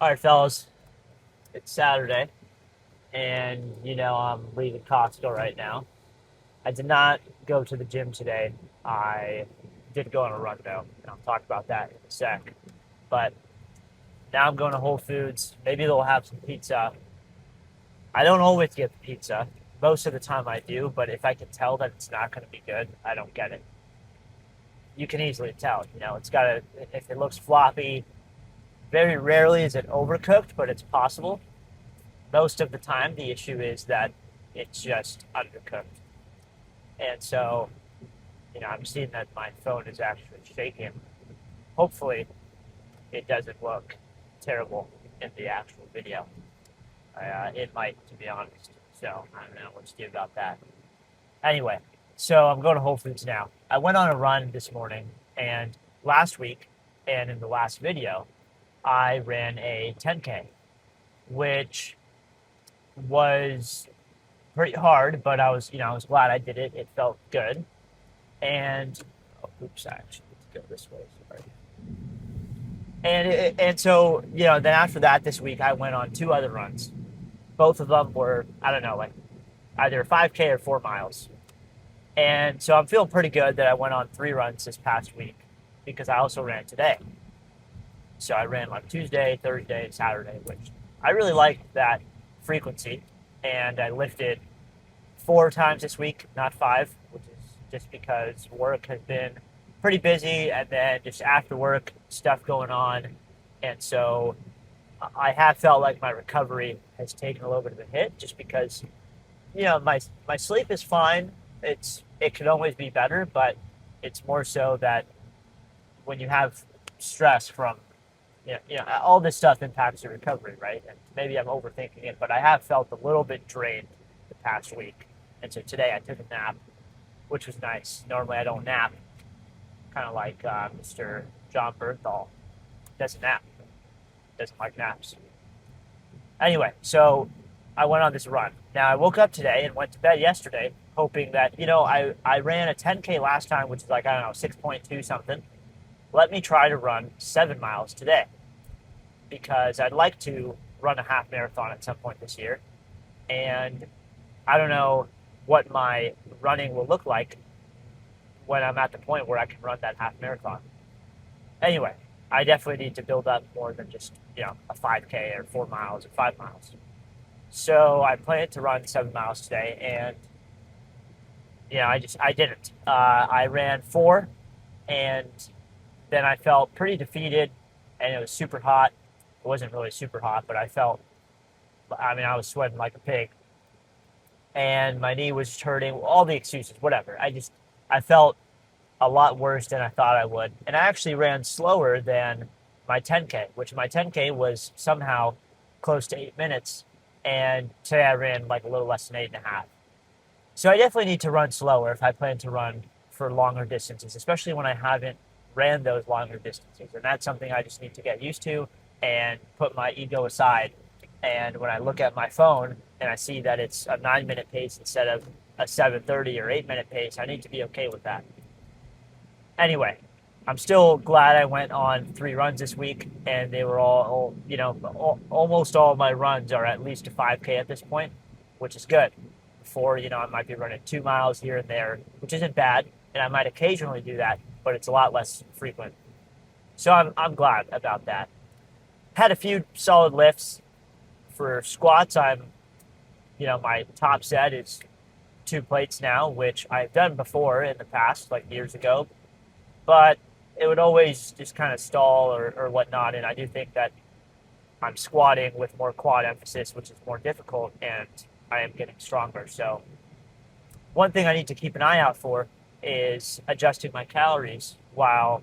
All right, fellas, it's Saturday, and I'm leaving Costco right now. I did not go to the gym today. I did go on a run though, and I'll talk about that in a sec. But now I'm going to Whole Foods. Maybe they'll have some pizza. I don't always get the pizza. Most of the time I do, but if I can tell that it's not going to be good, I don't get it. You can easily tell. It's got a if it looks floppy. Very rarely is it overcooked, but it's possible. Most of the time, the issue is that it's just undercooked. And so, I'm seeing that my phone is actually shaking. Hopefully, it doesn't look terrible in the actual video. It might, to be honest. So, I don't know what to do about that. Anyway, so I'm going to Whole Foods now. I went on a run this morning, and last week, and in the last video, I ran a 10K, which was pretty hard, but I was glad I did it. It felt good. And oops, I actually need to go this way. Sorry. And so then after that this week I went on two other runs. Both of them were I don't know like either 5K or 4 miles. And so I'm feeling pretty good that I went on three runs this past week because I also ran today. So I ran like Tuesday, Thursday, and Saturday, which I really liked that frequency. And I lifted four times this week, not five, which is just because work has been pretty busy and then just after work stuff going on. And so I have felt like my recovery has taken a little bit of a hit just because, my sleep is fine. It could always be better, but it's more so that when you have stress from all this stuff impacts your recovery, right? And maybe I'm overthinking it, but I have felt a little bit drained the past week. And so today I took a nap, which was nice. Normally I don't nap, kind of like Mr. John Bernthal doesn't nap, doesn't like naps. Anyway, so I went on this run. Now I woke up today and went to bed yesterday, hoping that I ran a 10K last time, which is like I don't know 6.2 something. Let me try to run 7 miles today because I'd like to run a half marathon at some point this year, and I don't know what my running will look like when I'm at the point where I can run that half marathon. Anyway, I definitely need to build up more than just, a 5K or 4 miles or 5 miles. So I plan to run 7 miles today, and I didn't. I ran four, and then I felt pretty defeated, and it was super hot. It wasn't really super hot, but I was sweating like a pig, and my knee was just hurting. All the excuses, whatever. I felt a lot worse than I thought I would. And I actually ran slower than my 10K, which my 10K was somehow close to 8 minutes. And today I ran like a little less than 8.5. So I definitely need to run slower if I plan to run for longer distances, especially when I haven't ran those longer distances. And that's something I just need to get used to and put my ego aside. And when I look at my phone and I see that it's a 9 minute pace instead of a 7:30 or 8 minute pace, I need to be okay with that. Anyway, I'm still glad I went on three runs this week, and they were almost all of my runs are at least a 5K at this point, which is good. Before, I might be running 2 miles here and there, which isn't bad, and I might occasionally do that, but it's a lot less frequent. So I'm glad about that. Had a few solid lifts for squats. My top set is 2 plates now, which I've done before in the past, like years ago, but it would always just kind of stall or whatnot. And I do think that I'm squatting with more quad emphasis, which is more difficult, and I am getting stronger. So one thing I need to keep an eye out for is adjusting my calories while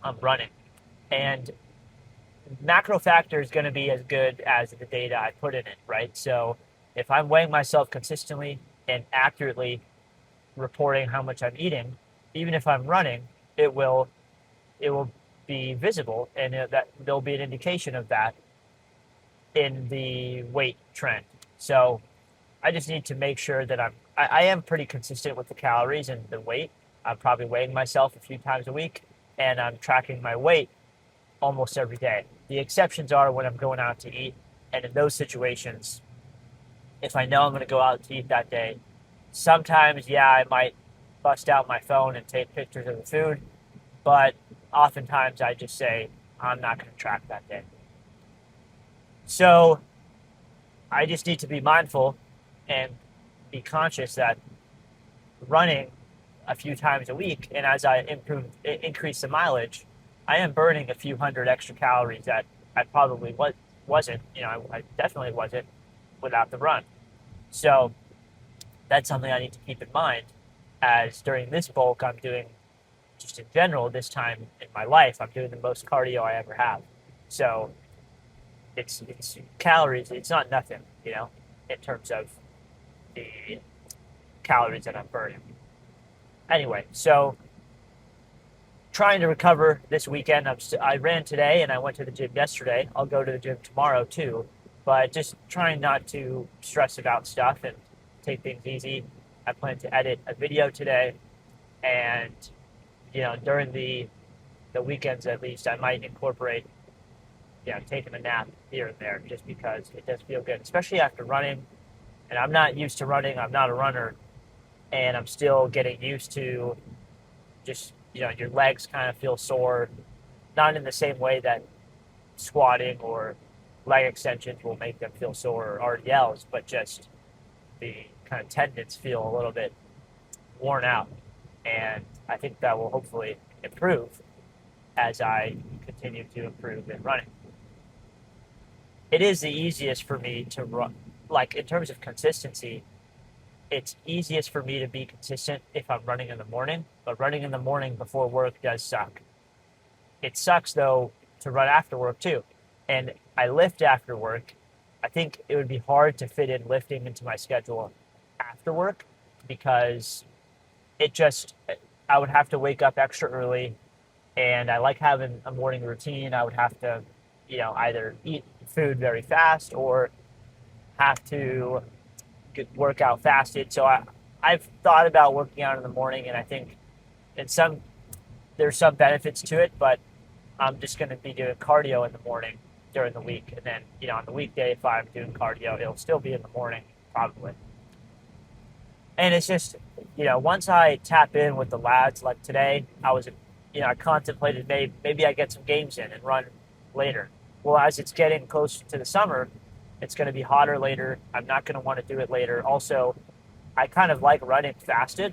I'm running. And macro factor is going to be as good as the data I put in it, right? So if I'm weighing myself consistently and accurately reporting how much I'm eating, even if I'm running, it will be visible, and that there'll be an indication of that in the weight trend. So I just need to make sure that I am pretty consistent with the calories and the weight. I'm probably weighing myself a few times a week, and I'm tracking my weight almost every day. The exceptions are when I'm going out to eat, and in those situations, if I know I'm going to go out to eat that day, sometimes, yeah, I might bust out my phone and take pictures of the food, but oftentimes I just say, I'm not going to track that day. So I just need to be mindful and be conscious that running a few times a week, and as I increase the mileage, I am burning a few hundred extra calories that I probably wasn't. I definitely wasn't without the run. So that's something I need to keep in mind. As during this bulk, I'm doing just in general this time in my life, I'm doing the most cardio I ever have. So it's calories. It's not nothing, in terms of the calories that I'm burning. Anyway, so trying to recover this weekend. I ran today and I went to the gym yesterday. I'll go to the gym tomorrow too, but just trying not to stress about stuff and take things easy. I plan to edit a video today, and during the weekends at least, I might incorporate taking a nap here and there just because it does feel good, especially after running. And I'm not used to running. I'm not a runner, and I'm still getting used to just your legs kind of feel sore, not in the same way that squatting or leg extensions will make them feel sore, or RDLs, but just the kind of tendons feel a little bit worn out. And I think that will hopefully improve as I continue to improve in running. It is the easiest for me to run, like in terms of consistency, it's easiest for me to be consistent if I'm running in the morning, but running in the morning before work does suck. It sucks though to run after work too. And I lift after work. I think it would be hard to fit in lifting into my schedule after work because it just, I would have to wake up extra early, and I like having a morning routine. I would have to, either eat food very fast or have to work out fasted. So I've thought about working out in the morning, and I think in there's some benefits to it, but I'm just going to be doing cardio in the morning during the week. And then, on the weekday, if I'm doing cardio, it'll still be in the morning, probably. And it's just, once I tap in with the lads, like today, I contemplated maybe I get some games in and run later. Well, as it's getting closer to the summer, it's going to be hotter later. I'm not going to want to do it later. Also, I kind of like running fasted.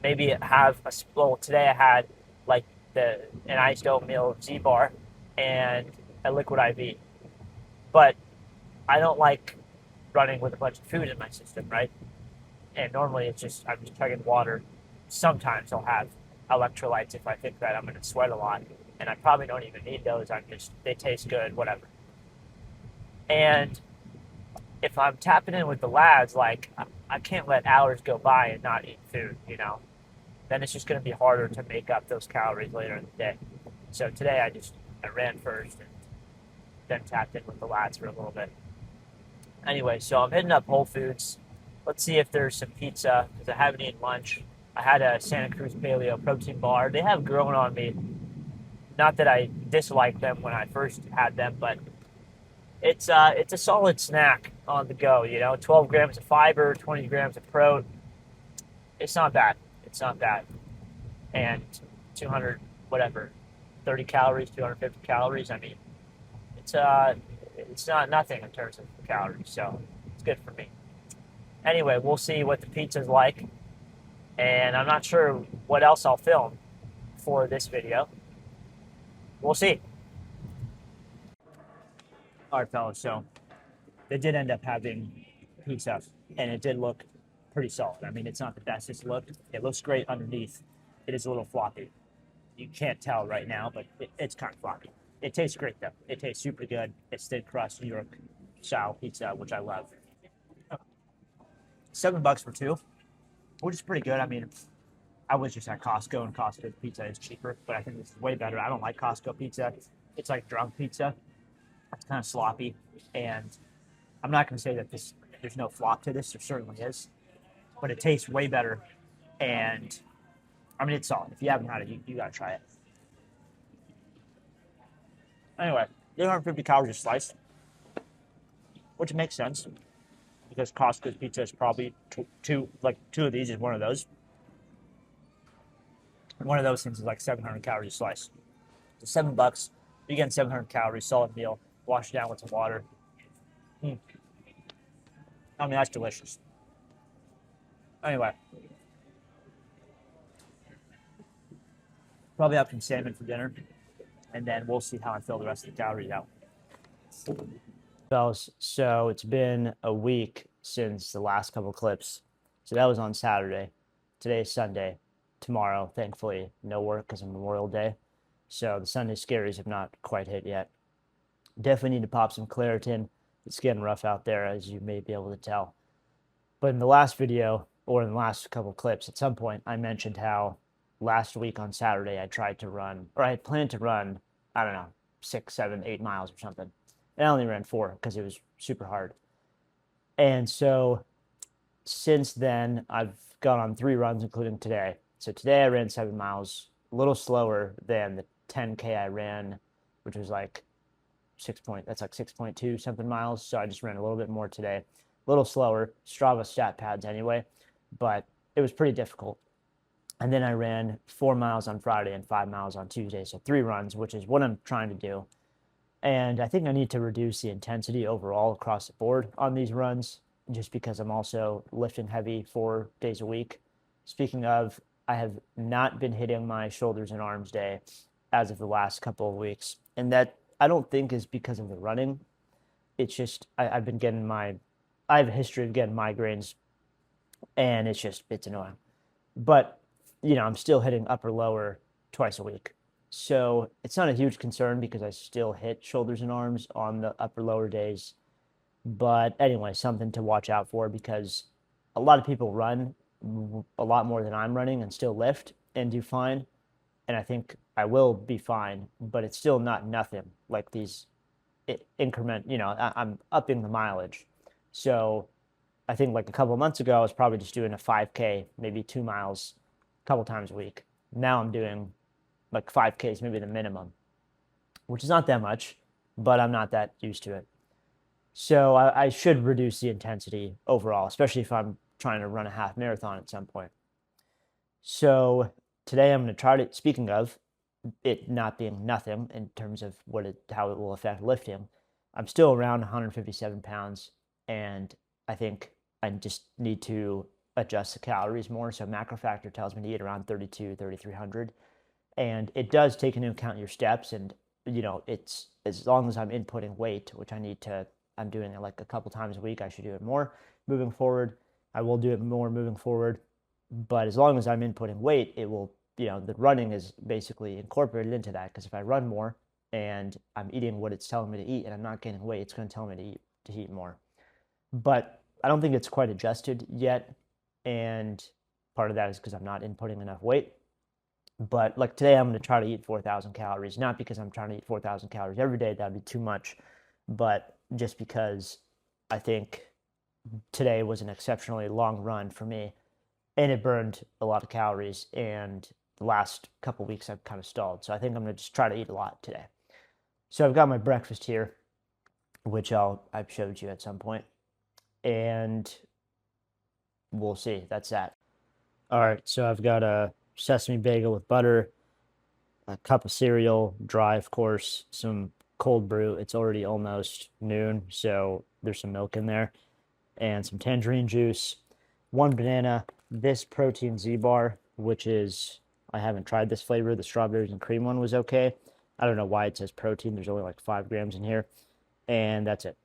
Maybe today I had like an iced oatmeal Z bar and a liquid IV. But I don't like running with a bunch of food in my system, right? And normally I'm just chugging water. Sometimes I'll have electrolytes if I think that I'm going to sweat a lot, and I probably don't even need those. They taste good, whatever. And if I'm tapping in with the lads, like I can't let hours go by and not eat food, then it's just going to be harder to make up those calories later in the day. So today I ran first and then tapped in with the lads for a little bit. Anyway, so I'm hitting up Whole Foods. Let's see if there's some pizza, because I haven't eaten lunch. I had a Santa Cruz Paleo protein bar. They have grown on me. Not that I disliked them when I first had them, but it's a solid snack on the go. 12 grams of fiber, 20 grams of protein. It's not bad. It's not bad. And 200 whatever, 30 calories, 250 calories. I mean, it's not nothing in terms of calories, so it's good for me. Anyway, we'll see what the pizza's like, and I'm not sure what else I'll film for this video. We'll see. All right, fellas, so they did end up having pizza, and it did look pretty solid. I mean, it's not the best it's looked. It looks great underneath. It is a little floppy. You can't tell right now, but it's kind of floppy. It tastes great, though. It tastes super good. It's thin crust New York style pizza, which I love. $7 for two, which is pretty good. I mean, I was just at Costco, and Costco's pizza is cheaper, but I think this is way better. I don't like Costco pizza. It's like drunk pizza. It's kind of sloppy, and I'm not going to say that there's no flop to this. There certainly is, but it tastes way better, and I mean, it's solid. If you haven't had it, you got to try it. Anyway, 850 calories a slice, which makes sense because Costco's pizza is probably two of these is one of those. One of those things is like 700 calories a slice. So $7, you get 700 calories, solid meal. Wash it down with some water. Mm. I mean, that's delicious. Anyway, probably have some salmon for dinner, and then we'll see how I fill the rest of the calories out. Fellas, so it's been a week since the last couple clips. So that was on Saturday. Today is Sunday. Tomorrow, thankfully, no work because of Memorial Day. So the Sunday scaries have not quite hit yet. Definitely need to pop some Claritin. It's getting rough out there, as you may be able to tell. But in the last video, or in the last couple clips, at some point, I mentioned how last week on Saturday I tried to run, or I had planned to run, I don't know, 6, 7, 8 miles or something. And I only ran 4 because it was super hard. And so since then, I've gone on 3 runs, including today. So today I ran 7 miles, a little slower than the 10K I ran, which was like 6.2 something miles. So I just ran a little bit more today, a little slower. Strava stat pads anyway, but it was pretty difficult. And then I ran 4 miles on Friday and 5 miles on Tuesday. So 3 runs, which is what I'm trying to do. And I think I need to reduce the intensity overall across the board on these runs, just because I'm also lifting heavy 4 days a week. Speaking of, I have not been hitting my shoulders and arms day as of the last couple of weeks. And that I don't think is because of the running. It's just I've been getting I have a history of getting migraines, and it's annoying. But I'm still hitting upper lower twice a week. So it's not a huge concern because I still hit shoulders and arms on the upper lower days. But anyway, something to watch out for because a lot of people run a lot more than I'm running and still lift and do fine. And I think I will be fine, but it's still not nothing like these increment, I'm upping the mileage. So I think like a couple of months ago, I was probably just doing a 5K, maybe 2 miles a couple times a week. Now I'm doing like 5Ks, maybe the minimum, which is not that much, but I'm not that used to it. So I should reduce the intensity overall, especially if I'm trying to run a half marathon at some point. So today I'm going to try to, speaking of it not being nothing in terms of how it will affect lifting, I'm still around 157 pounds, and I think I just need to adjust the calories more. So macro factor tells me to eat around 3,300. And it does take into account your steps, and it's as long as I'm inputting weight, which I'm doing it like a couple times a week. I should do it more moving forward. I will do it more moving forward, but as long as I'm inputting weight, it will, the running is basically incorporated into that, because if I run more and I'm eating what it's telling me to eat and I'm not gaining weight, it's going to tell me to eat more. But I don't think it's quite adjusted yet, and part of that is because I'm not inputting enough weight. But like today, I'm going to try to eat 4,000 calories, not because I'm trying to eat 4,000 calories every day. That'd be too much, but just because I think today was an exceptionally long run for me, and it burned a lot of calories. And the last couple weeks, I've kind of stalled. So I think I'm going to just try to eat a lot today. So I've got my breakfast here, which I've showed you at some point, and we'll see. That's that. All right, so I've got a sesame bagel with butter, a cup of cereal, dry, of course, some cold brew. It's already almost noon, so there's some milk in there, and some tangerine juice, 1 banana, this protein Z bar, which is, I haven't tried this flavor. The strawberries and cream one was okay. I don't know why it says protein. There's only like 5 grams in here, and that's it.